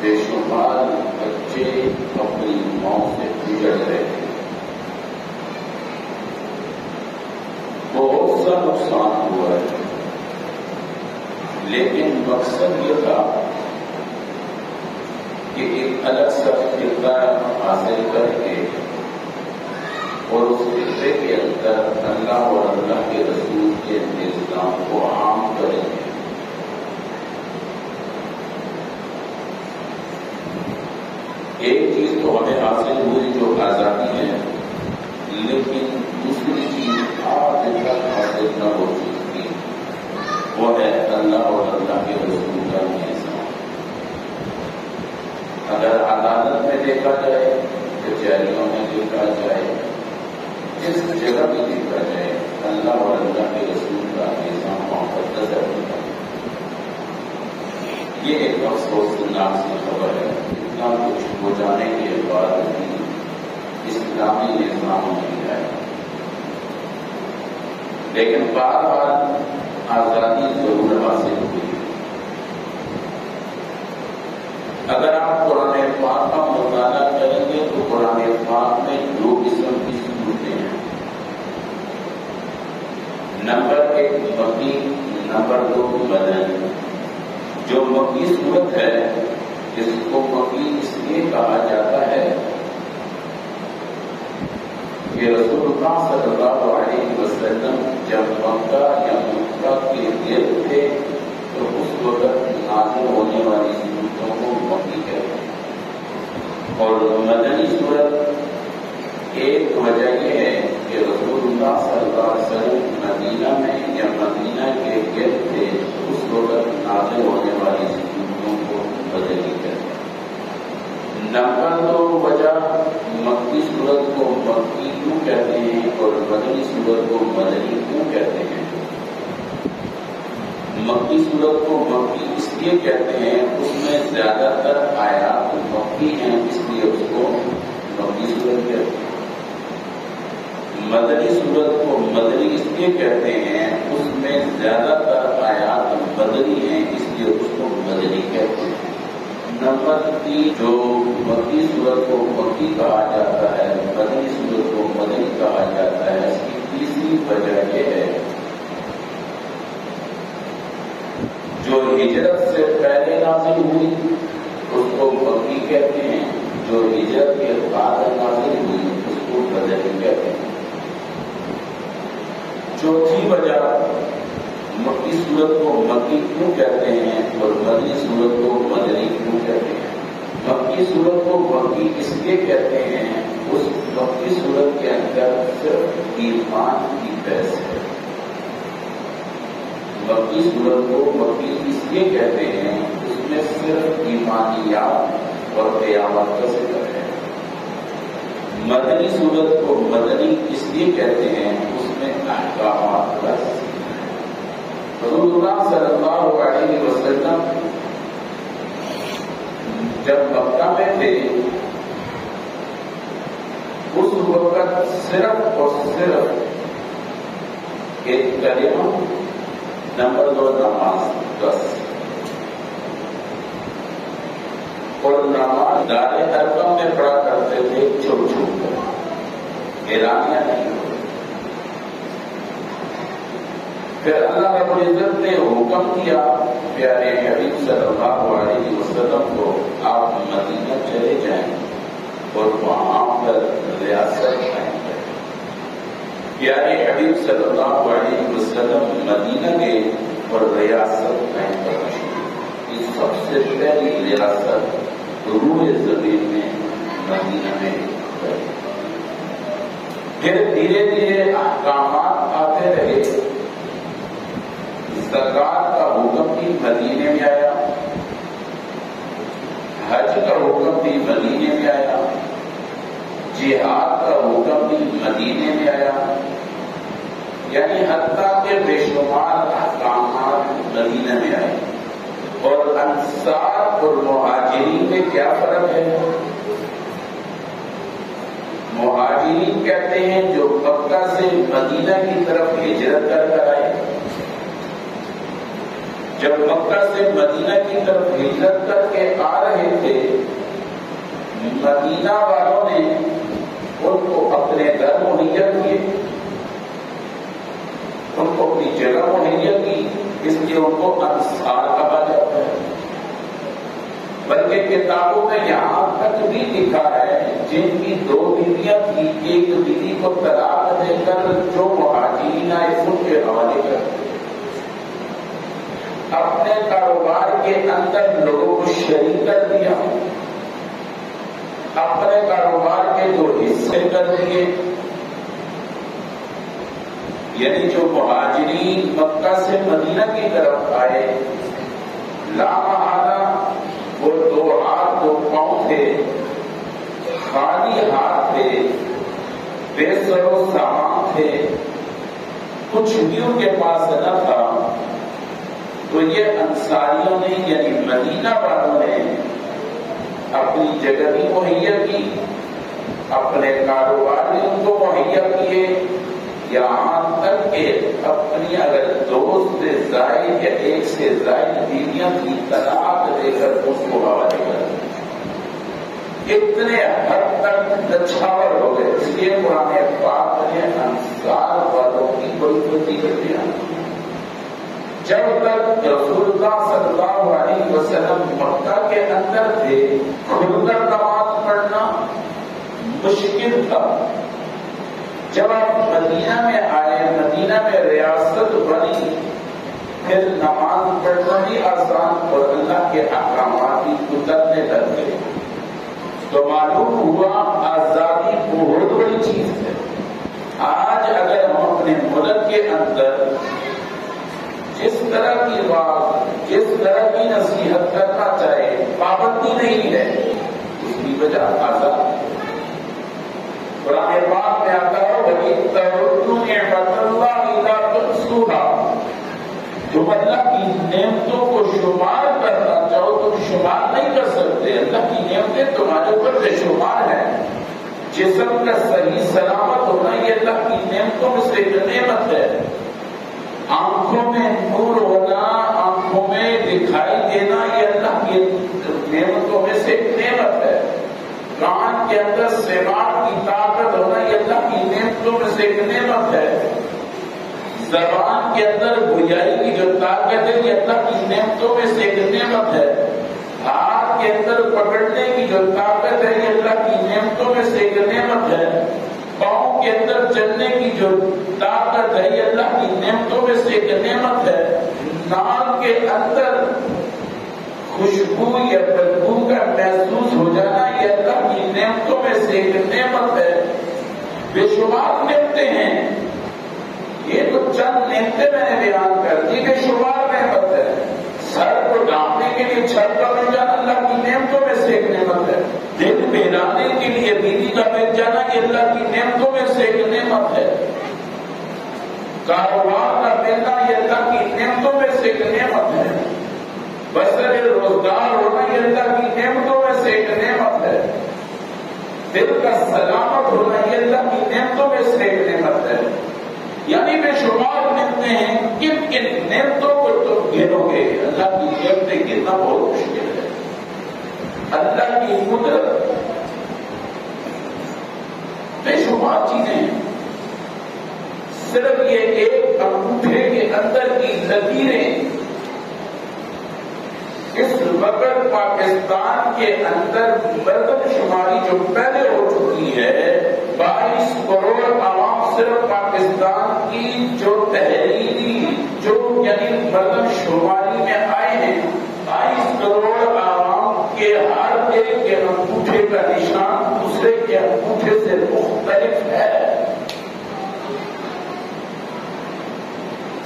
بے شمار بچے اپنی موت سے بگڑ رہے تھے. بہت سا نقصان ہوا ہے، لیکن مقصد یہ تھا کہ ایک الگ سا فرقہ حاصل کر کے اور اس فرقے کے اندر اللہ اور اللہ کے رسول کے اسلام کو عام کریں گے. ایک چیز تو ہمیں حاصل ہوئی جو آزادی ہے، لیکن دوسری چیز آج تک حاصل نہ ہو سکتی، وہ ہے اللہ اور اللہ کے رسول کا نظام. اگر عدالت میں دیکھا جائے، کچہریوں میں دیکھا جائے، جس جگہ بھی دیکھا جائے، اللہ اور اللہ کے رسول کا نظام محبت نظر ہوتا ہے. یہ ایک افسوسناک سی خبر ہے. اتنا کچھ ہو جانے کے بعد بھی اسلامی نظام نہیں آیا. لیکن بار بار آزادی ضرور حاصل ہوئی. اگر آپ قرآن پاک کا مطالعہ کریں گے تو قرآن پاک میں 2 قسم کی صورتیں ہیں. نمبر 1 مکی، نمبر 2 مدنی. جو مکی صورت ہے اس کو مکی اس لیے کہا جاتا ہے کہ رسول اللہ صلی اللہ علیہ وسلم جب مکہ یا مکہ کے گرد تھے تو اس وقت نازل ہونے والی صورتوں کو مکی کہتے ہیں. اور مدنی صورت ایک وجہ یہ ہے کہ رسول اللہ صلی اللہ علیہ وسلم مدینہ میں یا مدینہ کے گرد تھے، اس وقت نازل ہونے والی صورتوں کو مدنی کہتے ہیں. نمبر 2 وجہ مکی صورت کو مکی کیوں کہتے ہیں اور مدنی صورت کو مدنی کیوں کہتے ہیں. مکی صورت کو مکی اس لیے کہتے ہیں اس میں زیادہ تر آیات مکی ہیں، اس لیے اس کو مکی صورت کہتے ہیں. مدنی صورت کو مدنی اس لیے کہتے ہیں اس میں زیادہ تر آیات مدنی ہیں، اس لیے اس کو مدنی کہتے ہیں. نمبر 3 جو مکی صورت کو مکی کہا جاتا ہے، مدنی صورت کو مدنی کہا جاتا ہے، اس کی تیسری وجہ یہ ہے جو ہجرت سے پہلے نازل ہوئی اس کو مکی کہتے ہیں، جو ہجرت کے بعد نازل ہوئی اس کو مدنی کہتے ہیں. چوتھی وجہ مکی صورت کو مکی کیوں کہتے ہیں اور مدنی صورت کو مدنی کیوں کہتے ہیں. مکی صورت کو مکی اس لیے کہتے ہیں اس مکی صورت کے اندر صرف ایمان کی بحث ہے. مکی صورت کو مکی اس لیے کہتے ہیں اس میں صرف ایمانیات اور قیامت کا ذکر ہے. مدنی صورت کو مدنی اس لیے کہتے ہیں اس میں احکامات کا ذکر ہے. رسول اللہ صلی اللہ علیہ وسلم جب مکہ میں تھے اس وقت صرف اور صرف ایک کلمہ، نمبر 2 نماز، بس. اور نماز دار ارقم میں پڑھا کرتے تھے چھپ چھپ کر، اعلانیہ نہیں ہوتا. پھر اللہ رب العزت نے حکم کیا پیارے حبیب صلی اللہ علیہ وسلم کو آپ مدینہ چلے جائیں اور وہاں پر ریاست قائم کریں. پیارے حبیب صلی اللہ علیہ وسلم مدینہ گئے اور ریاست قائم کرنا شروع. یہ سب سے پہلی ریاست روئے زمین میں مدینہ میں کری. پھر دھیرے دھیرے احکامات آتے رہے. زکات کا حکم بھی مدینے میں آیا، حج کا حکم بھی مدینے میں آیا، جہاد کا حکم بھی مدینے میں آیا. یعنی حتیٰ کہ بے شمار احکامات مدینے میں آئے. اور انصار اور مہاجرین میں کیا فرق ہے؟ مہاجرین کہتے ہیں جو مکہ سے مدینہ کی طرف ہجرت کر آئے. جب مکہ سے مدینہ کی طرف ہجرت کر کے آ رہے تھے مدینہ والوں نے ان کو اپنے گھر مہیا کیے، ان کو اپنی جگہ مہیا کی، اس لیے ان کو انصار کہا جاتا ہے۔ بلکہ کتابوں میں یہاں تک بھی لکھا ہے جن کی 2 بیویاں تھی، ایک بیوی کو طلاق دے کر جو مہاجرین آئے ان کے حوالے کرتے، اپنے کاروبار کے اندر لوگوں کو شریک کر دیا، اپنے کاروبار کے 2 حصے کر دیے۔ یعنی جو مہاجرین مکہ سے مدینہ کی طرف آئے، لامحالہ وہ 2 ہاتھ 2 پاؤں تھے، خالی ہاتھ تھے، بے سر و سامان تھے، کچھ بھی ان کے پاس نہ تھا۔ تو یہ انصاریوں نے یعنی مدینہ والوں نے اپنی جگہ بھی مہیا کی، اپنے کاروبار بھی ان کو مہیا کیے، یہاں تک کہ اپنی اگر 2 سے زائد یا 1 سے زائد بیویاں کی طلاق دے کر اس کو حوالے کر دیا۔ اتنے حد تک نچھاور ہو گئے، اس لیے قرآن پاک نے انصار والوں کی بڑی بڑی کر دیا۔ جب تک رسول اللہ صلی اللہ علیہ وسلم مکہ کے اندر تھے، کھل کر نماز پڑھنا مشکل تھا۔ جب آپ مدینہ میں آئے، مدینہ میں ریاست بنی، پھر نماز پڑھنا بھی آسان اور اللہ کے احکامات بھی اترنے لگ گئے، تو معلوم ہوا آزادی بہت بڑی چیز ہے۔ آج اگر ہم اپنے ملک کے اندر جس طرح کی بات، جس طرح کی نصیحت کرنا چاہے، پابندی نہیں ہے، اس کی وجہ آزاد۔ قرآن پاک میں آتا ہے وَإِن تَعُدُّوا نِعْمَتَ اللَّهِ لَا تُحْصُوهَا، تم اللہ کی نعمتوں کو شمار کرنا چاہو تم شمار نہیں کر سکتے۔ اللہ کی نعمتیں تمہارے اوپر بے شمار ہیں۔ جسم کا صحیح سلامت ہونا یہ اللہ کی نعمتوں میں سے ایک نعمت ہے۔ آنکھوں میں نور ہونا، آنکھوں میں دکھائی دینا، یہ اللہ کی نعمتوں میں سے ایک نعمت ہے۔ کان کے اندر سماعت کی طاقت ہونا یہ اللہ کی نعمتوں میں سے ایک نعمت ہے۔ زبان کے اندر گویائی کی جو طاقت ہے یہ اللہ کی نعمتوں میں سے ایک نعمت ہے۔ ہاتھ کے اندر پکڑنے کی جو طاقت ہے یہ اللہ کی نعمتوں میں سے ایک نعمت ہے۔ پاؤں کے اندر چلنے کی جو طاقت ہے یہ اللہ کی نعمتوں میں سے ایک نعمت ہے۔ ناک کے اندر خوشبو یا بدبو کا محسوس ہو جانا یہ اللہ کی نعمتوں میں سے ایک نعمت ہے۔ بے شمار نعمتیں ہیں، یہ تو چند نعمتیں میں نے بیان کر دی، بے شمار نعمت ہے۔ سر کو ڈھانپنے کے لیے چھت کا مل جانا اللہ کی نعمتوں میں سے ایک نعمت ہے۔ دل بہلانے کے لیے بیوی کا مل جانا یہ اللہ کی نعمتوں میں سے ایک نعمت ہے۔ کاروبار کا ملنا یہ اللہ کی نعمتوں میں سے ایک نعمت ہے۔ بسر روزگار ہونا یہ اللہ کی نعمتوں میں سے ایک نعمت ہے۔ دل کا سلامت ہونا یہ اللہ کی نعمتوں میں سے ایک نعمت ہے۔ یعنی بے شمار نعمتیں ہیں، کن کن نعمتوں کو تم گنو گے؟ اللہ کی نعمتیں گننا بہت مشکل ہے۔ اللہ کی قدرت بے شمار چیزیں ہیں، صرف یہ ایک انگوٹھے کے اندر کی لکیریں اس وقت پاکستان کے اندر مردم شماری جو پہلے ہو چکی ہے، 22 کروڑ عوام صرف پاکستان کی جو تحریری جو یعنی مردم شماری میں آئے ہیں، 22 کروڑ عوام کے ہر ایک کے انگوٹھے کا نشان دوسرے کے انگوٹھے سے مختلف ہے۔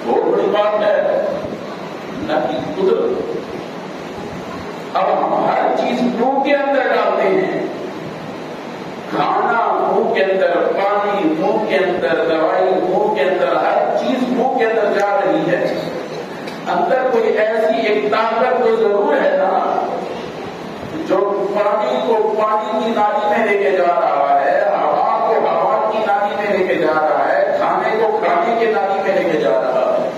بہت بڑی بات ہے اللہ کی قدرت۔ اب ہم ہر چیز منہ کے اندر ڈالتے ہیں، کھانا منہ کے اندر، پانی منہ کے اندر، دوائی منہ کے اندر، ہر چیز منہ کے اندر جا رہی ہے۔ اندر کوئی ایسی ایک طاقت تو ضرور ہے نا جو پانی کو پانی کی نالی میں لے کے جا رہا ہے، ہوا کو ہوا کی نالی میں لے کے جا رہا ہے، کھانے کو کھانے کی نالی میں لے کے جا رہا ہے۔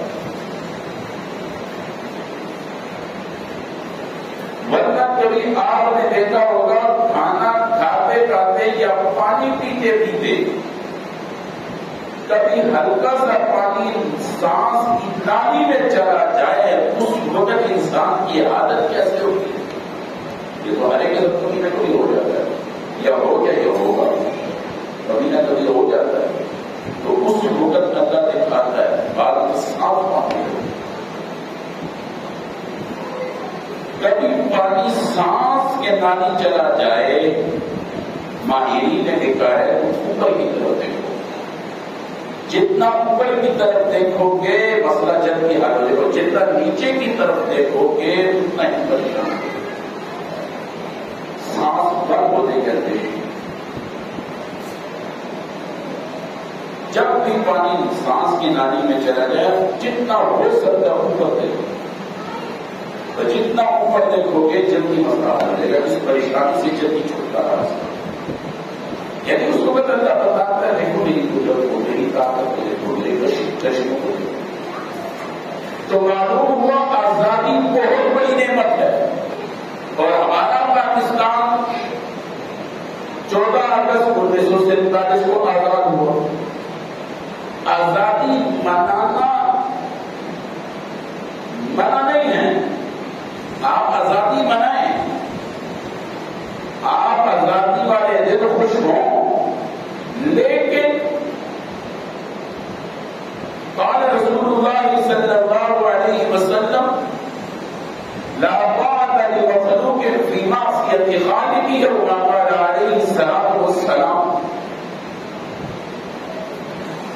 ورنہ کبھی آپ نے دیکھا ہوگا کھانا کھا پیتے پیتے کبھی ہلکا سا پانی سانس کی نالی میں چلا جائے اس وقت انسان کی حالت کیسے ہوگی؟ یہ تو ہر ایک کبھی نہ کبھی ہو جاتا ہے، یا ہو گیا یا ہوگا، کبھی نہ کبھی ہو جاتا ہے. تو اس وقت اللہ دکھاتا ہے بات صاف پانی ہو. کبھی پانی سانس کے نالی چلا جائے، ماہرین نے لکھا ہے اوپر کی طرف دیکھو، جتنا اوپر کی طرف دیکھو گے مسئلہ جل کی حل ہو جائے، جتنا نیچے کی طرف دیکھو گے اتنا ہی پریشان ہو. سانس بند ہونے کرتے جب بھی پانی سانس کی نالی میں چلا جائے جتنا ہو سکتا اوپر دیکھو، تو جتنا اوپر دیکھو گے جلدی مسئلہ حل ہو جائے گا، اس پریشانی سے جلدی چھٹکارا. یعنی اس کو اللہ بتاتا ہے دیکھو میری قدرت کو، میری طاقت کو دیکھو، میری کششوں کو دیکھو. تو معلوم ہوا آزادی بہت بڑی نعمت ہے. اور ہمارا پاکستان 14 اگست 1947 کو آزاد ہوا. آزادی منانا منع نہیں ہے، آپ آزادی منائیں، آپ آزادی والے دن خوش ہوں، لیکن قال رسول اللہ صلی اللہ علیہ وسلم لا طاعة لمخلوق في معصية خالقه وما قال علیہ الصلاۃ والسلام.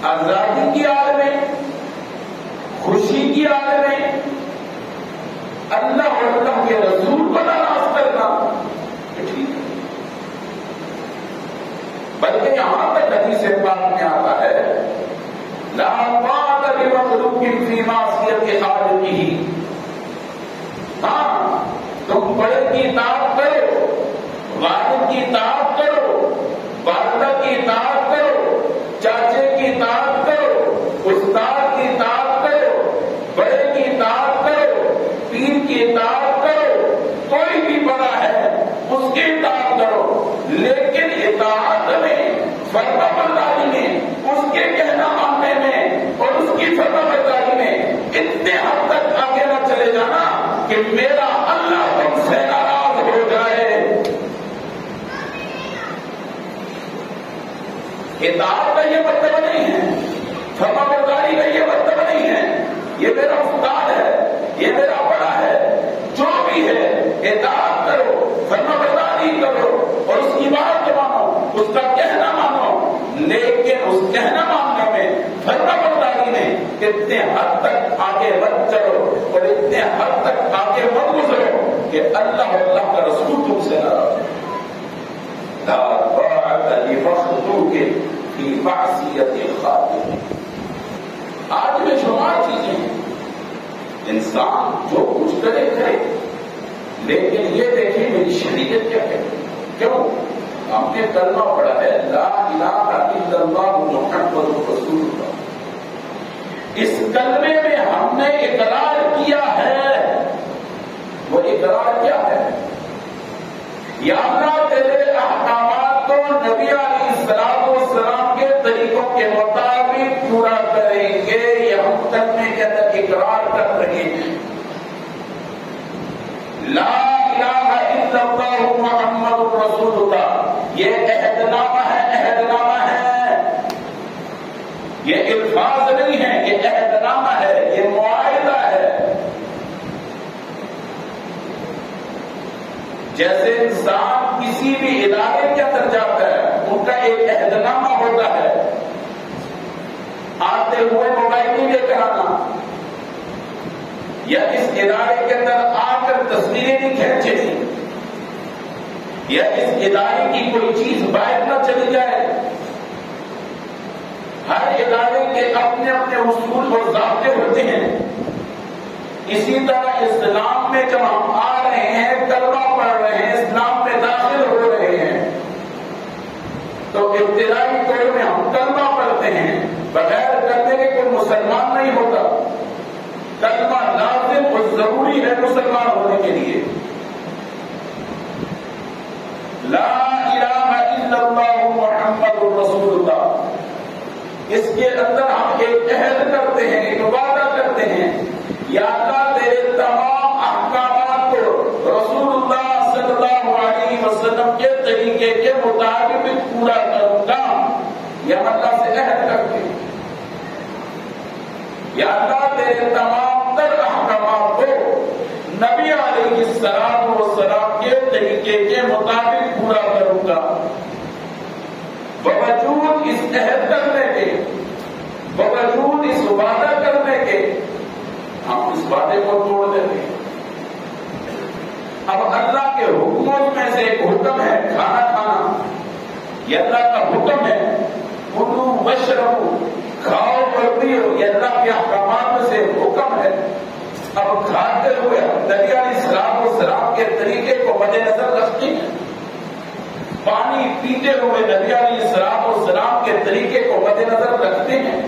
آزادی کی حال میں، خوشی کی حال میں اللہ اور اللہ کے رسول کو ناراض کرنا ٹھیک ہے، بلکہ یہاں تک حدیث پاک میں آتا ہے لا طاعة لمخلوق في معصية خالقه. ہاں تم بڑے کی اطاعت کرو، والد کی اطاعت کرو، والدہ کی اطاعت کرو، چاچے کی اطاعت کرو، استاد کی اطاعت کرو، بڑے کی اطاعت کرو، پیر کی اطاعت کرو، کوئی بھی بڑا ہے اس کی اطاعت کرو، لیکن اطاعت میں، فرما برداری میں، اس کے کہنا ماننے میں اور اس کی فرما برداری میں اتنے حد تک آگے نہ چلے جانا کہ میرا اللہ تم سے ناراض ہو جائے. اطاعت کا یہ مرتبہ نہیں ہے، فرما برداری کا یہ مرتبہ نہیں ہے، یہ میرا استاد ہے، یہ میرا بڑا ہے، جو بھی ہے اطاعت کرو، فرما برداری کرو اور اس کی بات مانو، اس کا کہنا مانو، لیکن اس کہنا ماننے میں، فرما برداری میں اتنے حد تک آگے مت چلو اور اتنے حد تک آگے مت گزرو کہ اللہ اور اللہ کا رسول تم سے ناراض ہو. لا طاعة لمخلوق في معصية الخالق. آج میں شمار چیزیں ہیں، انسان جو کچھ کرے کرے، لیکن یہ دیکھیں میری شریعت کیا کہتی ہے. کیوں؟ ہم نے کلمہ پڑھا ہے لا الہ الا اللہ محمد رسول اللہ. اس کلمے میں ہم نے اقرار کیا ہے. وہ اقرار کیا ہے؟ یا اللہ تیرے احکامات کو نبی علیہ الصلوۃ والسلام کے طریقوں کے مطابق پورا کریں گے، یہ ہم کلمے کے اندر اقرار کر رہے ہیں. لا الہ الا اللہ محمد رسول اللہ، یہ عہد نامہ ہے، عہد نامہ ہے، یہ الفاظ نہیں ہے، یہ عہد نامہ ہے، یہ معاہدہ ہے. جیسے انسان کسی بھی ادارے کے اندر جاتا ہے ان کا ایک عہد نامہ ہوتا ہے، آتے ہوئے موبائل نہیں لے کر آنا، یا اس ادارے کے اندر آ کر تصویریں نہیں کھینچنی، یا اس ادارے کی کوئی چیز باہر نہ چلی جائے. ہر ادارے کے اپنے اپنے اصول اور ضابطے ہوتے ہیں. اسی طرح اسلام میں جب ہم آ رہے ہیں، کلمہ پڑھ رہے ہیں، اسلام میں داخل ہو رہے ہیں، تو ابتدائی طور میں ہم کلمہ پڑھتے ہیں. بغیر کلمے کے کوئی مسلمان نہیں ہوتا. کلمہ لازم اور ضروری ہے مسلمان ہونے کے لیے. لا الہ الا اللہ محمد اس کے اندر ہم ایک عہد کرتے ہیں، ایک وعدہ کرتے ہیں، یا اللہ تیرے تمام احکامات کو رسول اللہ صلی اللہ علیہ وسلم کے طریقے کے مطابق پورا کروں گا۔ یہ ہم اللہ سے عہد کرتے ہیں، یا اللہ تیرے تمام تر احکامات کو نبی علیہ السلام کے طریقے کے مطابق پورا کروں گا۔ باوجود اس عہد کرنے کے، باوجود اس وعدہ کرنے کے، ہم اس وعدے کو توڑ دیتے ہیں۔ اب اللہ کے حکموں میں سے ایک حکم ہے کھانا کھانا، یہ اللہ کا حکم ہے، کلوا واشربوا، کھاؤ اور پیو، یہ اللہ کے احکامات میں سے حکم ہے۔ اب کھاتے ہوئے نبی علیہ السلام کے طریقے کو مد نظر رکھتے ہیں، پانی پیتے ہوئے نبی علیہ السلام کے طریقے کو مد نظر رکھتے ہیں۔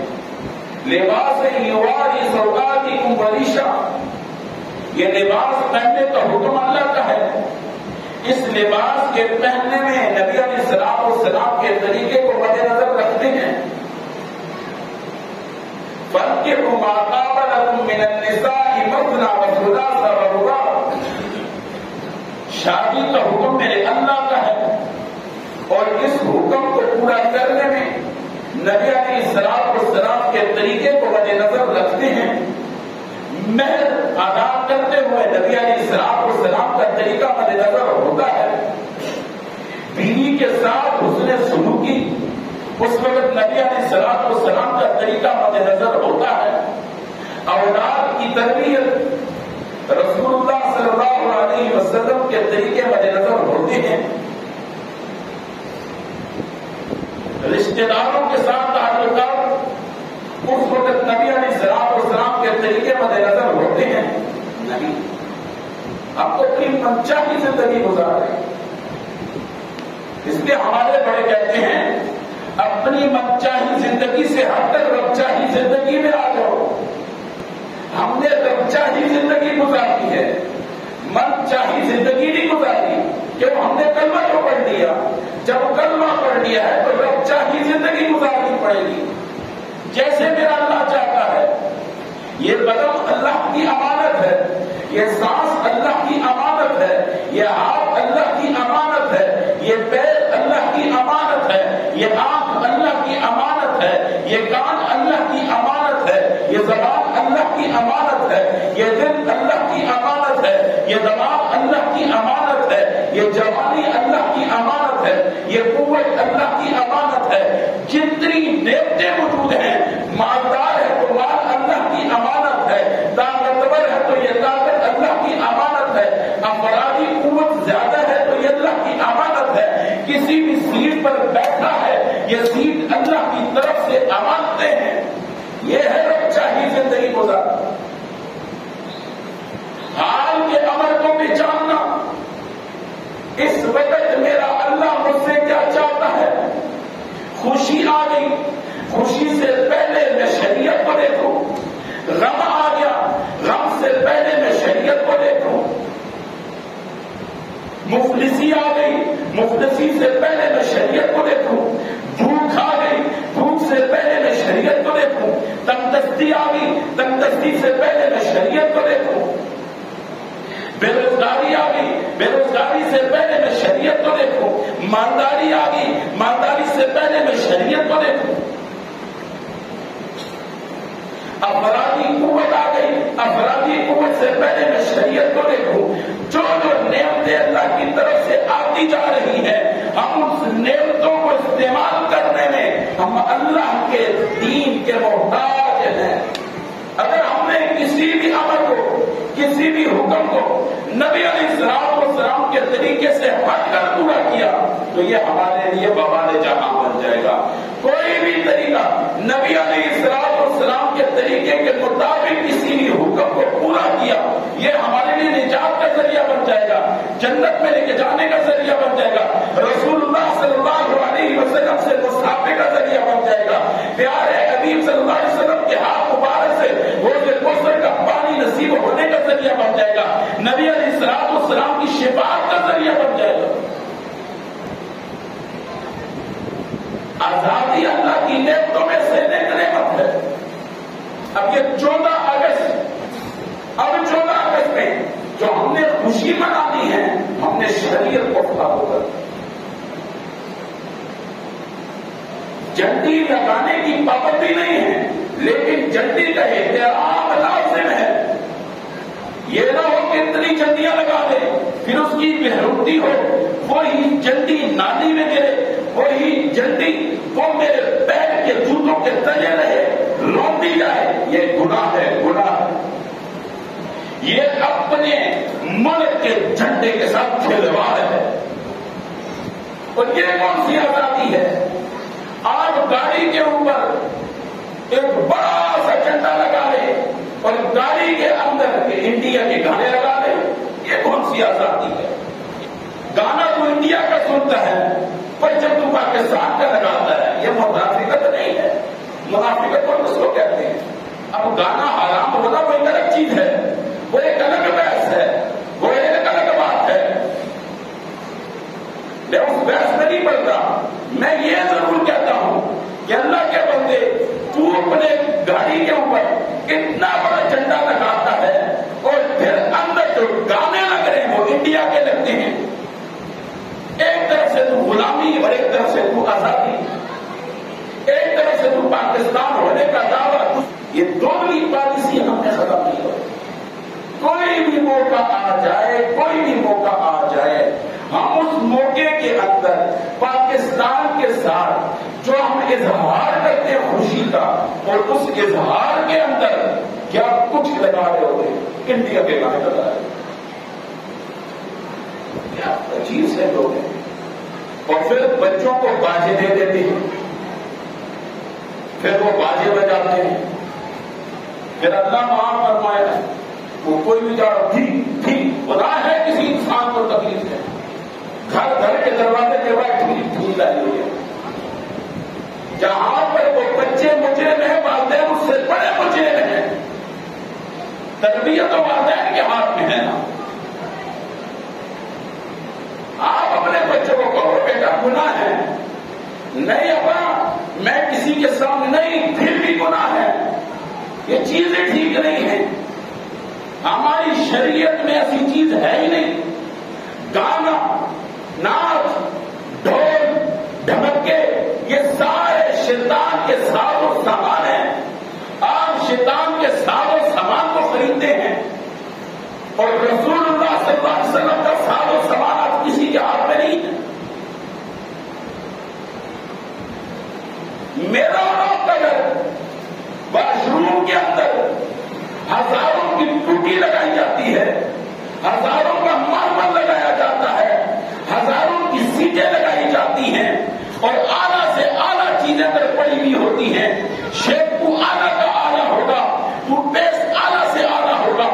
لباس یواری سوآتکم وریشا، یہ لباس پہننے کا حکم اللہ کا ہے، اس لباس کے پہننے میں نبی علیہ السلام کے طریقے کو مد نظر رکھتے ہیں۔ فَانكِحُوا مَا طَابَ لَكُم مِّنَ النِّسَاءِ مَثْنَىٰ وَثُلَاثَ وَرُبَاعَ، شادی کا حکم میرے اللہ کا ہے، اور اس حکم کو پورا کرنے میں نبی علیہ السلام کے طریقے کو مد نظر رکھتے ہیں۔ مہر ادا کرتے ہوئے نبی علیہ السلام کا طریقہ مد نظر ہوتا ہے۔ بیوی کے ساتھ حسن سلوکی اس وقت نبی علیہ السلام کا طریقہ مد نظر ہوتا ہے۔ اولاد کی تربیت رسول اللہ صلی اللہ علیہ وسلم کے طریقے مد نظر ہوتے ہیں۔ رشتہ داروں کے ساتھ تعلقات اس وقت نبی علیہ السلام کے طریقے مد نظر ہوتے ہیں۔ نہیں، ہم تو اپنی منچاہی زندگی گزار رہے ہیں، اس لیے ہمارے بڑے کہتے ہیں اپنی منچاہی زندگی سے ہٹ کر رب چاہی زندگی میں آ جاؤ۔ ہم نے رب چاہی زندگی گزاری ہے، من چاہی زندگی نہیں گزاری، کہ ہم نے کلمہ تو پڑھ لیا، جب کلمہ پڑھ لیا ہے تو رب چاہی زندگی گزارنی پڑے گی جیسے میرا اللہ چاہتا ہے۔ یہ بدن اللہ کی امانت ہے، یہ سانس اللہ کی امانت ہے، یہ ہاتھ اللہ کی امانت ہے، یہ پیر اللہ کی امانت ہے، یہ آنکھ اللہ کی امانت ہے، یہ کان اللہ کی امانت ہے، یہ زبان اللہ کی امانت ہے، یہ دل اللہ کی امانت ہے، یہ دماغ اللہ کی امانت ہے، یہ جوانی اللہ کی امانت ہے، یہ قوت اللہ کی امانت ہے۔ جتنی نعمتیں موجود ہیں، مالدار ہے تو مال اللہ کی امانت ہے، طاقتور ہے تو یہ طاقت اللہ کی امانت ہے، افرادی قوت زیادہ ہے تو یہ اللہ کی امانت ہے، کسی بھی سیٹ پر بیٹھا ہے یہ سیٹ اللہ کی طرف سے امانتیں ہیں۔ یہ ہے رب چاہی زندگی گزارنا، حال کے امر کو پہچاننا، اس وقت میرا اللہ مجھ سے کیا چاہتا ہے۔ خوشی آ گئی، خوشی سے پہلے میں شریعت کو دیکھوں، غم آ گیا، غم سے پہلے میں شریعت کو دیکھوں، مفلسی آ گئی، مفلسی سے پہلے میں شریعت کو دیکھوں، بھوک آ گئی، بھوک سے پہلے میں شریعت کو دیکھوں، تندرستی آ گئی، تندرستی سے پہلے میں شریعت کو دیکھوں، بے روزگاری آ گئی، بے روزگاری سے پہلے میں شریعت کو دیکھوں، مالداری آ گئی، مالداری سے پہلے میں شریعت کو دیکھوں، افرادی قوت آ گئی، افرادی قوت سے پہلے میں شریعت کو دیکھوں۔ جو جو نعمتیں اللہ کی طرف سے آتی جا رہی ہیں، ہم اس نعمتوں کو استعمال کرنے میں ہم اللہ کے دین کے محتاج ہیں۔ اگر ہم نے کسی بھی امر کو، کسی بھی حکم کو نبی علیہ السلام کے طریقے سے ہٹ کر پورا کیا تو یہ ہمارے لیے وبال جہاں بن جائے گا۔ کوئی بھی طریقہ نبی علیہ السلام کے طریقے کے مطابق کسی بھی حکم کو پورا کیا، یہ ہمارے لیے نجات کا ذریعہ بن جائے گا، جنت میں لے کے جانے کا ذریعہ بن جائے گا، رسول اللہ صلی اللہ علیہ وسلم سے مصافحے کا ذریعہ بن جائے گا، پیارے حبیب صلی اللہ علیہ وسلم کے ہاتھ مبارک سے حوض کوثر کا پانی نصیب ہونے کا ذریعہ بن جائے گا، نبی علیہ السلام کی شفاعت کا ذریعہ بن جائے گا۔ آزادی اللہ کی نعمتوں میں سے نہیں شریعت کو فالو کرتے ہیں. جھنڈی لگانے کی پابندی نہیں ہے، لیکن جھنڈی کا احترام لازم ہے. یہ نہ ہو کہ اتنی جھنڈیاں لگا دے پھر اس کی بہروتی ہو، وہی جھنڈی نالی میں گرے، وہی جھنڈی وہ میرے پیر کے جوتوں کے تلے رہے، روندی جائے. یہ گناہ ہے، گناہ ہے. یہ اپنے ملک کے جھنڈے کے ساتھ کھلواڑ ہے. اور یہ کون سی آزادی ہے؟ آج گاڑی کے اوپر ایک بڑا سا جھنڈا لگا لے اور گاڑی کے اندر انڈیا کے گانے لگا لے. یہ کون سی آزادی ہے؟ گانا تو انڈیا کا سنتا ہے پر جب تو پاکستان کا لگاتا ہے یہ منافقت نہیں ہے. منافقت اور اس کو کہتے ہیں. اب گانا حرام ہونا وہ ایک الگ چیز ہے، وہ ایک الگ بحث ہے، وہ ایک الگ بات ہے. میں اس بحث میں نہیں پڑتا. میں یہ ضرور کہتا ہوں کہ اللہ کے بندے تو اپنے گاڑی کے اوپر اتنا بڑا جھنڈا لگاتا ہے اور پھر اندر جو گانے لگ رہے ہیں وہ انڈیا کے لگتے ہیں. ایک طرف سے تو غلامی اور ایک طرف سے تو آزادی، ایک طرف سے تو پاکستان ہونے کا دعویٰ. یہ دونوں پالیسی ہم نے ختم نہیں ہو. کوئی بھی موقع آ جائے، کوئی بھی موقع آ جائے، ہم اس موقع کے اندر پاکستان کے ساتھ جو ہم اظہار کرتے ہیں خوشی کا، اور اس اظہار کے اندر کیا کچھ لگا رہے ہوتے ہیں انڈیا کے گانے لگا رہے. کیا عجیب سے لوگ ہیں. اور پھر بچوں کو باجے دے دیتے ہیں، پھر وہ باجے بجاتے ہیں. پھر اللہ معاف فرمائے وہ کوئی بھی جاڑ ٹھیک گناہ ہے کسی انسان کو تکلیف ہے. گھر کے دروازے کے بعد ٹھیک لائی ہوئی ہے. جہاں پر وہ بچے مجرم ہیں، والدین اس سے بڑے مجرم ہیں. تربیت تو والدین کے ہاتھ میں ہے نا. آپ اپنے بچوں کو کہو بیٹا گناہ ہے، نہیں ابا میں کسی کے سامنے نہیں، پھر بھی گناہ ہے. یہ چیزیں ٹھیک نہیں ہیں. ہماری شریعت میں ایسی چیز ہے ہی نہیں. گانا، ناچ، ڈھول، ڈھمکے یہ سارے شیطان کے ساز و سامان ہیں. آپ شیطان کے ساز و سامان کو خریدتے ہیں اور رسول اللہ صلی اللہ علیہ وسلم کا ساز و سامان آپ کسی کے ہاتھ میں نہیں ہے. میرا اگر واش روم کے اندر ہزاروں کی ٹوٹی لگائی جاتی ہے، ہزاروں کا ماربل لگایا جاتا ہے، ہزاروں کی سیٹیں لگائی جاتی ہیں اور اعلیٰ سے اعلیٰ چیزیں اگر پڑی ہوئی ہوتی ہیں، شیمپو اعلیٰ کا اعلیٰ ہوگا، ٹوتھ پیسٹ اعلیٰ سے اعلیٰ ہوگا،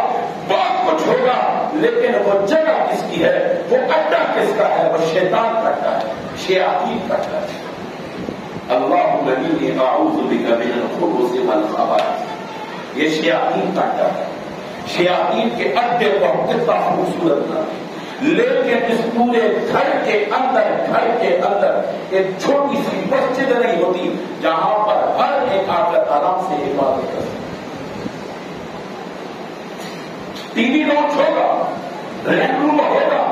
بہت کچھ ہوگا، لیکن وہ جگہ کس کی ہے، وہ اڈا کس کا ہے؟ وہ شیطان کا اڈا ہے، شیاطین کا اڈا ہے. اللہم انی اعوذ بک من الخبث والخبائث. یہ شیاطین کا اڈا ہے. شیاطین کے اڈے کو کتنا خوبصورت نہ، لیکن اس پورے گھر کے اندر ایک چھوٹی سی مسجد نہیں ہوتی جہاں پر ہر ایک آ کر آرام سے عبادت کر سکے. ٹی وی لانچ ہوگا، ڈرائنگ روم ہوگا،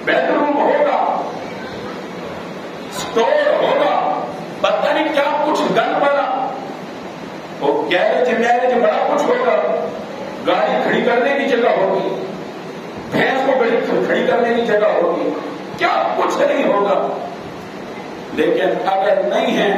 بیڈ روم ہوگا، اسٹور ہوگا، پتہ نہیں کیا کچھ گن پڑا، وہ گیرج میرج بڑا کچھ ہوگا، گاڑی کھڑی کرنے کی جگہ ہوگی، بھینس کو کھڑی کرنے کی جگہ ہوگی، کیا کچھ نہیں ہوگا. لیکن اگر نہیں ہے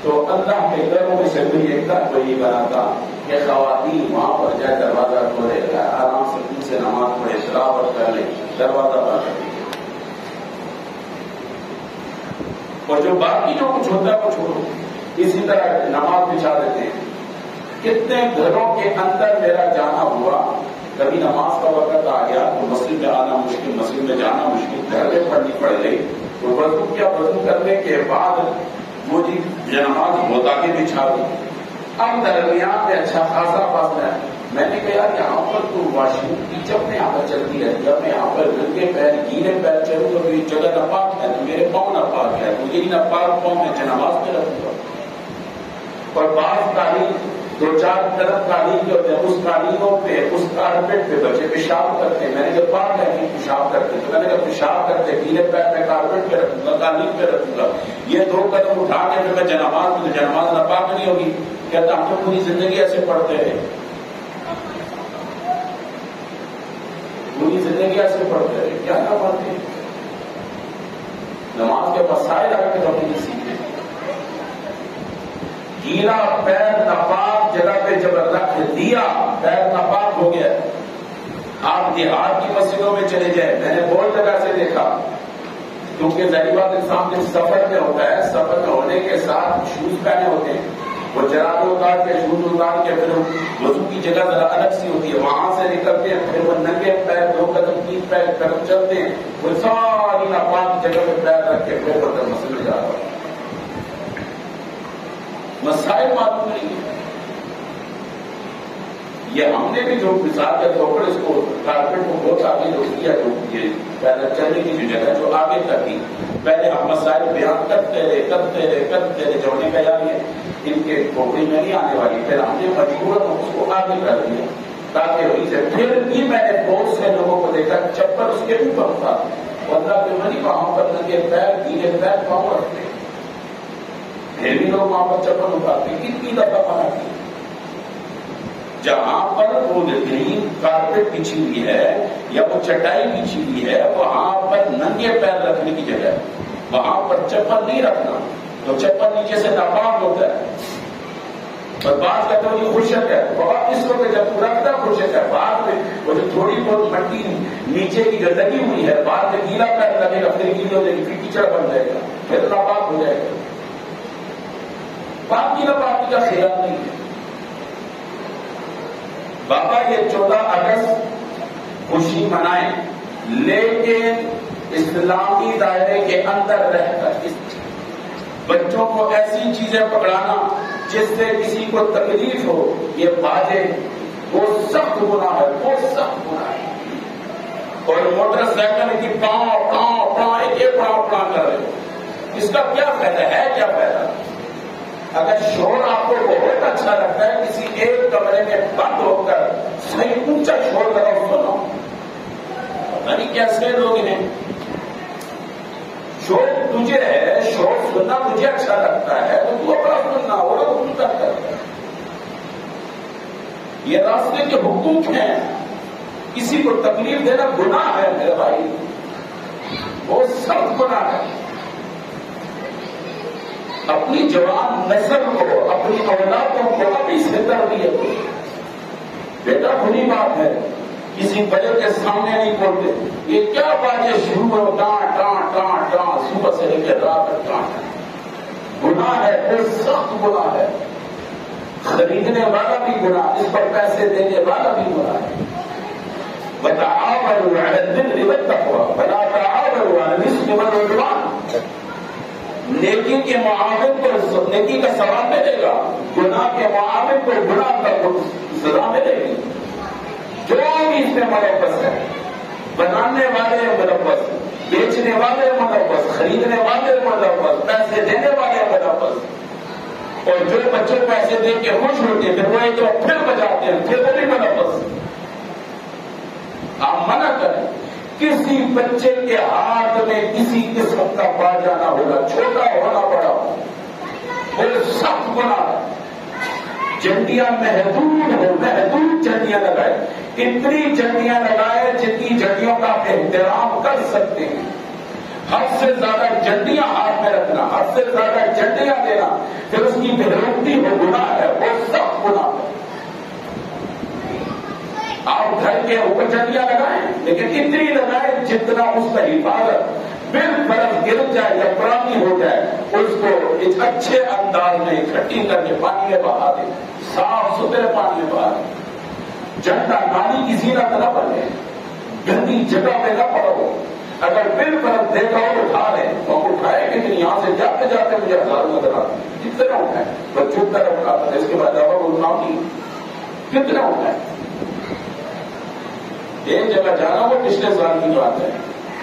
تو اللہ کے گھروں میں سے کوئی ایک گھر کوئی بناتا کہ خواتین وہاں پر جائے دروازہ کھولے گا، آرام سے خود سے نماز پڑھے، تلاوت کر لے، دروازہ بند کر دے. اور جو باقی جو کچھ ہوتا ہے وہ چھوڑو. اسی طرح نماز بچھا دیتے ہیں. کتنے گھروں کے اندر میرا جانا ہوا، کبھی نماز کا وقت آ گیا تو مسجد میں آنا مشکل، مسجد میں جانا مشکل، گھر میں پڑھنی پڑ گئی تو وضو کیا، وضو کرنے کے بعد وہ جی یہ نماز ہوتا کے بچھا دی. اب درمیان میں اچھا خاصا فاصلہ ہے. میں نے کہا یہاں پر تو واش روم کی جب میں یہاں پر چلتی ہے، جب میں یہاں پر ننگے پیر گیلے پیر چلوں تو میری جگہ ناپاک ہے، تو میرے پاؤں ناپاک ہے، تو یہی ناپاک پاؤں میں نماز میں رکھوں گا. اور بعض تاریخ دو چار قدم قالین کے ہوتے ہیں، اس قالینوں پہ اس کارپیٹ پہ بچے پیشاب کرتے ہیں. میں نے جب پاک ہے کہ پیشاب کرتے تو میں نے کہا پیشاب کرتے گیلے پیر میں کارپیٹ پہ رکھوں گا، قالین پہ رکھوں گا، یہ دو قدم اٹھا کے پھر میں جنماز میں جنماز ناپاک نہیں ہوگی. کہتا ہم تو پوری زندگی ایسے پڑھتے رہے، پوری زندگی ایسے پڑھتے رہے، کیا نہ پڑھتے؟ نماز کے مسائل آ کے کبھی نہیں سیکھتے. گیلا پیر ناپاک جگہ پہ جب رکھ دیا پیر ناپاک ہو گیا. آپ دیہات کی مسجدوں میں چلے جائیں، میں نے بہت جگہ سے دیکھا، کیونکہ ظاہر بات انسان کے سفر میں ہوتا ہے، سفر میں ہونے کے ساتھ شوز پہنے ہوتے ہیں، وہ جرابے اتار کے شوز اتار کے پھر وضو کی جگہ ذرا الگ سی ہوتی ہے، وہاں سے نکلتے ہیں، پھر وہ ننگے پیر دو قدم تین پیر قدم چلتے ہیں، وہ ساری ناپاک جگہ پہ پیر رکھ کے پھر برتن مسجد میں جا رہا ہے. مسائل معلوم نہیں ہے. یہ ہم نے بھی جو مثال کے طور پر اس کو کارپیٹ کو بہت آگے جو کیا، جو یہ پیدل چلنے کی جو جگہ جو آگے تک کی، پہلے ہم مسائل بیان کرتے رہے جو نے کہا یہ ان کے ٹوکری میں نہیں آنے والی، پھر ہم نے مجبوراً اس کو آگے کر دیا تاکہ وہیں سے. پھر بھی میں نے بہت سے لوگوں کو دیکھا چپل اس کے اوپر تھا، 15 کے منی وہاں پر ننگے پیر گیلے پیر پاؤں رکھتے، پھر بھی لوگ وہاں پر چپل اتارتے. کتنی دفعہ منع کی. جہاں پر وہ گرین کارپیٹ بچھی ہوئی ہے یا وہ چٹائی بچھی ہوئی ہے وہاں پر ننگے پیر رکھنے کی جگہ ہے، وہاں پر چپل نہیں رکھنا. تو چپل نیچے سے ناپاک ہوتا ہے اور بعض کہتے ہیں یہ خشک ہے، بہت اس وقت جب پورا رکھتا خشک ہے، بعد میں وہ جو تھوڑی بہت مٹی نیچے کی جو لگی ہوئی ہے بعد میں گیلا پیر لگے گا، پھر گیلی ہو جائے گی، پھر کیچڑ بن جائے گا، پھر ناپاک ہو جائے گا. پاکی ناپاکی کا خیال نہیں ہے. بابا یہ 14 اگست خوشی منائیں، لیکن اسلامی دائرے کے اندر رہ کر بچوں کو ایسی چیزیں پکڑانا جس سے کسی کو تکلیف ہو، یہ باجے وہ سخت گناہ ہے، وہ سخت گناہ ہے. اور موٹر سائیکل کی پاؤں پاؤں پاؤں ایک پڑاؤ پڑا کر رہے، اس کا کیا فائدہ ہے؟ کیا فائدہ؟ اگر شور آپ کو بہت اچھا لگتا ہے کسی ایک کمرے میں بند ہو کر صحیح اونچا شور لگاؤ سنو، پتہ نہیں کیسے لوگ ہیں. شور تجھے ہے، شور سننا مجھے اچھا لگتا ہے تو تو اپنا سننا وہ لوگ ان تک کرتا ہے. یہ راستے کے حقوق ہیں، کسی کو تکلیف دینا گناہ ہے میرے بھائی، وہ سخت گناہ ہے. اپنی جوان نسل کو، اپنی اولادوں کو ابھی سے تربیت دو. بیٹا بری بات ہے کسی بڑے کے سامنے نہیں بولتے. یہ کیا بات ہے شروع ہو ڈانٹ ڈانٹ ڈانٹ ڈانٹ صبح سے لے کے رات تک ڈانٹ، گناہ ہے، بہت سخت گناہ ہے. خریدنے والا بھی گناہ، اس پر پیسے دینے والا بھی گناہ ہے. وتعاونوا على البر والتقوى ولا تعاونوا على الاثم والعدوان. نیکی کے معاون کو نیکی کا ثواب ملے گا، گناہ کے معاون کو گناہ کا سزا ملے گی. جو بھی اس میں ملوث ہے، بنانے والے ملوث، بیچنے والے ملوث، خریدنے والے ملوث، پیسے دینے والے ملوث، اور جو بچوں کو پیسے دے کے خوش ہوتے ہیں پھر وہ ایک پھر بجاتے ہیں پھر وہ بھی ملوث. آپ منع کریں کسی بچے کے ہاتھ میں کسی قسم کا باجا نہ ہوگا، چھوٹا ہونا پڑا، وہ سخت گناہ ہے. جنڈیاں محدود ہو، محدود جنڈیاں لگائے، اتنی جنڈیاں لگائے جتنی جنڈیوں کا آپ احترام کر سکتے ہیں. حد سے زیادہ جنڈیاں ہاتھ میں رکھنا، حد سے زیادہ جنڈیاں دینا پھر اس کی بےروتی ہو گناہ ہے، وہ سخت گناہ ہے. آپ گھر کے اوپر جنڈیاں لگائیں لیکن اتنی لگائیں جتنا اس کا حفاظت بالفرض گر جائے یا پرانی ہو جائے اس کو ایک اچھے انداز میں اکٹھی کر کے پانی میں بہا دے، صاف ستھرے پانی میں بہا دے. جھنڈا نالی کی زینت نہ بنے، گندی جگہ پہ نہ پڑو. اگر بالفرض دیکھا ہو تو اٹھا لیں، تو ہم اٹھائے لیکن یہاں سے جاتے جاتے مجھے ہزاروں نظر آتے کتنا اٹھائے، بچوں کی طرف اٹھاتا ہے، اس کے بعد اب اٹھاؤ کی کتنا اٹھائے. ایک جگہ جانا وہ پچھلے سال کی بات ہے،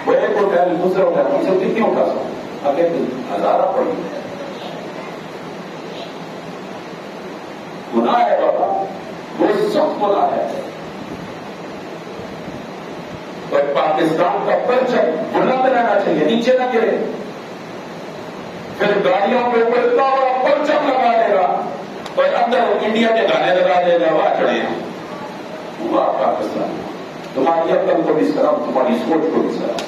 وہ ایک اٹھا دوسرا اٹھا، ہم سے کتنی اٹھا سکتے، اگلے دن ہزارہ پڑی. گناہ ہے بابا، وہ سخت گناہ ہے. اور پاکستان کا پرچم بلند رہنا چاہیے، نیچے نہ گرے. پھر گاڑیوں کے اوپر اتنا بڑا پرچم لگا دے گا اور اندر انڈیا کے گانے لگا دے گا، وہاں چڑھے ہوا پاکستان. تمہاری عقل کو بھی سلام، تمہاری سوچ کو بھی سلام،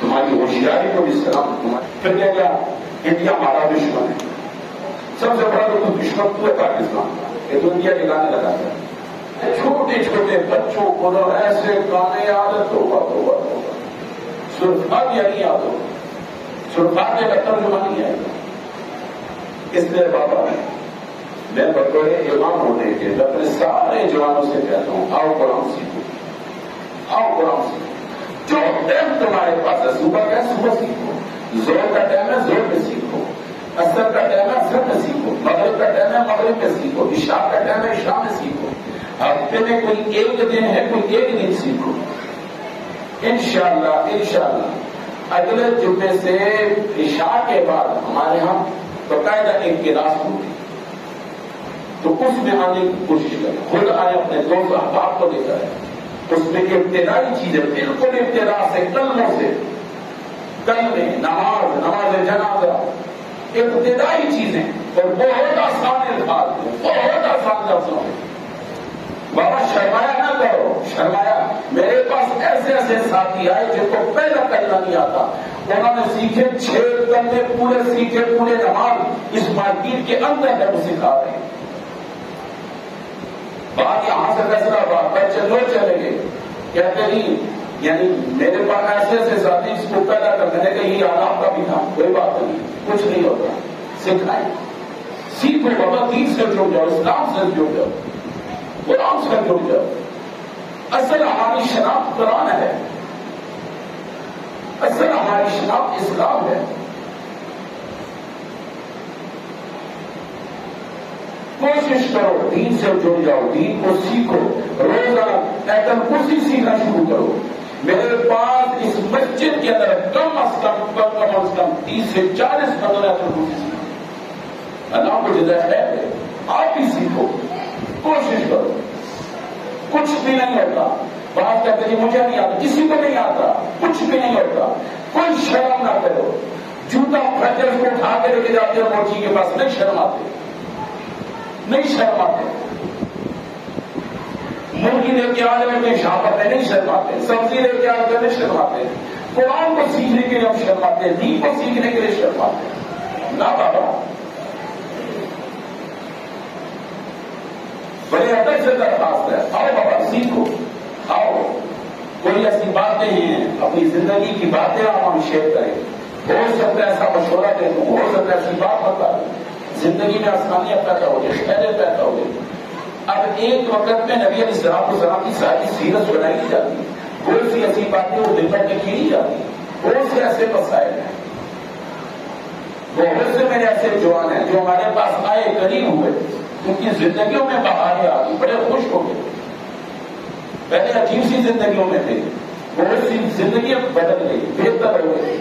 تمہاری ہوشیاری کو بھی سلام. پھر کیا کیا انڈیا ہمارا دشمن ہے. سب سے بڑا تو دشمن تو ہے پاکستان کا، یہ تو انڈیا کے گانے لگاتا ہے. چھوٹے چھوٹے بچوں کو ایسے گانے عادت ہوگا سرفا بھی نہیں یاد ہوگا، سرفا کے کا ترجمہ نہیں آئے گا. اس لیے بابا میں بطور امام ہونے کے میں اپنے سارے جوانوں سے کہتا ہوں، آؤ قرآن سیکھو، آؤ قرآن سیکھو. جو ٹائم تمہارے پاس ہے، صبح کا صبح سیکھو، زور کا ٹائم ہے زور میں سیکھو، عصر کا ٹائم ہے عصر میں سیکھو، مغرب کا ٹائم ہے مغرب میں سیکھو، عشاء کا ٹائم ہے عشاء میں سیکھو. ہفتے میں کوئی ایک دن ہے، کوئی ایک دن سیکھو. انشاءاللہ اگلے جمعے سے عشاء کے بعد ہمارے ہاں باقاعدہ ایک کلاس ہوگی، تو اس میں آنے کی کوشش کریں. خود آئے، اپنے دوست احباب کو لے کر. اس میں ابتدائی چیزیں بالکل ابتدا سے، کلموں سے، کلمے، نماز جنازہ، ابتدائی چیزیں اور بہت آسان الفاظ ہیں، بہت آسان لفظوں میں. بابا شرمایا نہ کرو، شرمایا. میرے پاس ایسے ایسے ساتھی آئے جن کو پہلا کلمہ نہیں آتا، انہوں نے سیکھے 6 کلمے پورے سیکھے، پورے نماز اس مارکیٹ کے اندر ہے وہ سکھا رہے ہیں. بات یہاں سے فیصلہ بات بچے لوگ چلے گئے کہتے نہیں، یعنی میرے پاس ایسے ایسے ساتھی اس کو پیدا کرنے کے یہ آرام کا بھی تھا. کوئی بات نہیں، کچھ نہیں ہوتا، سکھائیں. سیکھو بابا، دین سے جڑ جاؤ، اسلام سے جڑ جاؤ، قرآن سے جڑ جاؤ. اصل ہماری شناخت قرآن ہے، اصل ہماری شناخت اسلام ہے. کوشش کرو، دین سے جڑ جاؤ، دین کو سیکھو. روزانہ ایٹم کرسی سیکھنا شروع کرو. میرے پاس اس مسجد کے اندر کم از کم 30 سے 40 بندوں نے ایٹم کرسی سیکھا. اللہ کو جزا خیر ہے، آپ بھی سیکھو، کوشش کرو. کچھ بھی نہیں ہوتا. بات کہتے ہیں مجھے نہیں آتا، کسی کو نہیں آتا، کچھ بھی نہیں ہوتا. کوئی شرم نہ کرو. جوتا پھٹے اس کو اٹھا کے لے کے جاتے ہیں موچی کے پاس، نہیں شرماتے، نہیں شرماتے. مرغی لے کے آ رہے ہیں شاپر میں نہیں شرماتے، سبزی لے کے آ رہے نہیں شرماتے. قرآن کو سیکھنے کے لیے ہم شرماتے ہیں، دین کو سیکھنے کے لیے شرماتے ہیں. نہ بابا، بڑے ادب سے درخواست ہے، آؤ بابا سیکھو. آؤ، کوئی ایسی باتیں ہیں، اپنی زندگی کی باتیں آپ ہم شیئر کریں. ہو سکتا ہے ایسا مشورہ دے دوں، ہو سکتا ہے ایسی بات بتا دوں، زندگی میں آسانیاں پیدا ہو جائے، خیریں پیدا ہو جائے. اب ایک وقت میں نبی علیہ السلام کی ساری سیرت بنائی نہیں جاتی. کوئی سی ایسی باتیں وہ دل پر لکھی نہیں جاتی. بہت سے ایسے مسائل ہیں، بہت سے میرے ایسے جوان ہیں جو ہمارے پاس آئے، قریب ہوئے، ان کی زندگیوں میں بہاریں آ گئی، بڑے خوش ہو گئے. پہلے عجیب سی زندگیوں میں تھے، بہت سی زندگیاں بدل گئی، بہتر ہو گئی.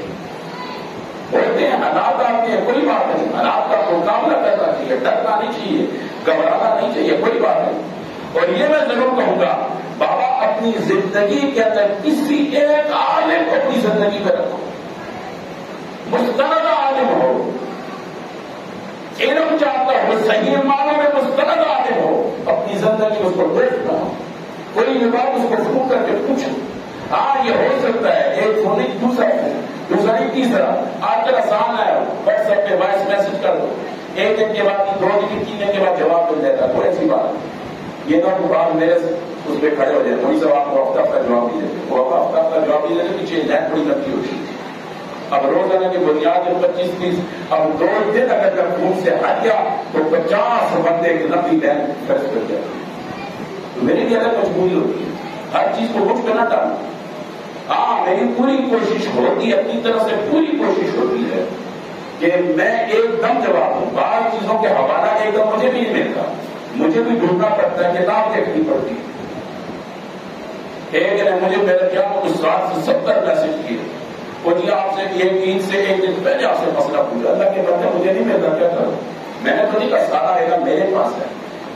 بولتے ہیں حالات آتے ہیں، کوئی بات نہیں، حالات کا مقابلہ کرنا چاہیے، ڈرنا نہیں چاہیے، گھبرانا نہیں چاہیے، کوئی بات نہیں. اور یہ میں ضرور کہوں گا، بابا اپنی زندگی کے اندر کسی ایک عالم کو اپنی زندگی میں رکھو، مستند عالم ہو، علم چاہتا ہو، صحیح معنوں میں مستند عالم ہو، اپنی زندگی میں اس کو دیکھنا ہو، کوئی بھی بات اس کو فون کر کے پوچھو. ہاں یہ ہو سکتا ہے ایک فون دوسرا نہیں تیسرا. آج کل آسان ہے، واٹس ایپ پہ وائس میسج کر دو، 1 دن کے بعد 2 دن 3 دن کے بعد جواب مل جاتا ہے. کوئی ایسی بات یہ نہ بات میرے اس پہ کھڑے ہو جائے، تھوڑی سا آپ کو ہفتہ کا جواب نہیں دیتے، وہ ہفتہ کا جواب نہیں دیتے، پیچھے لائن تھوڑی لمبی ہوتی ہے. اب روزانہ کی بنیاد 25-30، اب 2 دن اگر فون سے ہٹ گیا تو 50 بندے کی لمبی لائن خرچ کر جائے. تو میری بھی الگ مجبوری ہوتی ہے، ہر چیز کو مجھ پہ نہ ڈالنا. ہاں میری پوری کوشش ہوتی ہے، اپنی طرف سے پوری کوشش ہوتی ہے کہ میں ایک دم جواب دوں. بعض چیزوں کے حوالہ ایک دم مجھے بھی نہیں ملتا، مجھے بھی ڈھونڈنا پڑتا ہے، کتاب دیکھنی پڑتی ہے. ایک نے مجھے میرے کیا استاد سے 70 میسج کیے، وہ جی آپ سے ایک دن پہلے آپ سے مسئلہ پوچھا، اللہ کے بندے مجھے نہیں ملتا، کیا کروں. میں نے تو نہیں کہا سارا ہے میرے پاس ہے،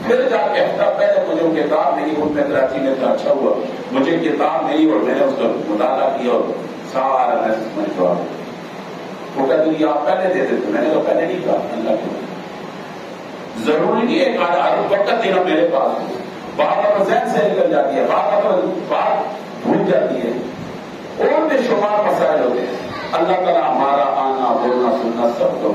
پھر جا کے ہفتہ پہلے مجھے وہ کتاب نہیں ہوئی، میں کراچی میں تھا، اچھا ہوا مجھے کتاب نہیں اور میں نے اس کا مطالعہ کیا اور سارا میں سمجھ پا رہا. وہ کہتے ہیں آپ پہلے دے دیتے، میں نے تو پہلے نہیں کہا. اللہ کے ضروری نہیں ہے کہ ہر وقت دینا میرے پاس ہو، بات اپنے ذہن سے نکل جاتی ہے، بات بھول جاتی ہے، اور بے شمار مسائل ہوتے ہیں. اللہ تعالیٰ ہمارا آنا بولنا سننا سب کو